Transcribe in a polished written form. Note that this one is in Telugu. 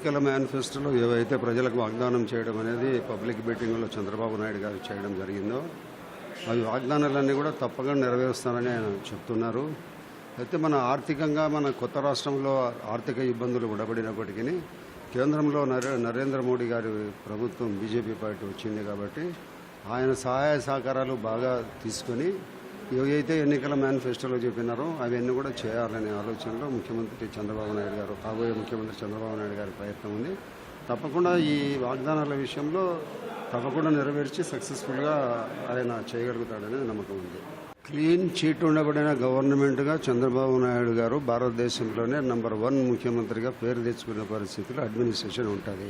ఎన్నికల మేనిఫెస్టోలో ఏవైతే ప్రజలకు వాగ్దానం చేయడం అనేది పబ్లిక్ మీటింగ్లో చంద్రబాబు నాయుడు గారు చేయడం జరిగిందో అవి వాగ్దానాలన్నీ కూడా తప్పకుండా నెరవేరుస్తారని ఆయన చెప్తున్నారు. అయితే మన ఆర్థికంగా మన కొత్త రాష్ట్రంలో ఆర్థిక ఇబ్బందులు ఉడబడినప్పటికీ కేంద్రంలో నరేంద్ర మోడీ గారి ప్రభుత్వం బీజేపీ పార్టీ వచ్చింది కాబట్టి ఆయన సహాయ సహకారాలు బాగా తీసుకొని ఏవైతే ఎన్నికల మేనిఫెస్టోలో చెప్పినారో అవన్నీ కూడా చేయాలనే ఆలోచనలో ముఖ్యమంత్రి చంద్రబాబు నాయుడు గారు, కాబోయే ముఖ్యమంత్రి చంద్రబాబు నాయుడు గారి ప్రయత్నం ఉంది. తప్పకుండా ఈ వాగ్దానాల విషయంలో తప్పకుండా నెరవేర్చి సక్సెస్ఫుల్గా ఆయన చేయగలుగుతాడనే నమ్మకం ఉంది. క్లీన్ చీట్ ఉండబడిన గవర్నమెంట్గా చంద్రబాబు నాయుడు గారు భారతదేశంలోనే నంబర్ 1 ముఖ్యమంత్రిగా పేరు తెచ్చుకునే పరిస్థితిలో అడ్మినిస్ట్రేషన్ ఉంటుంది.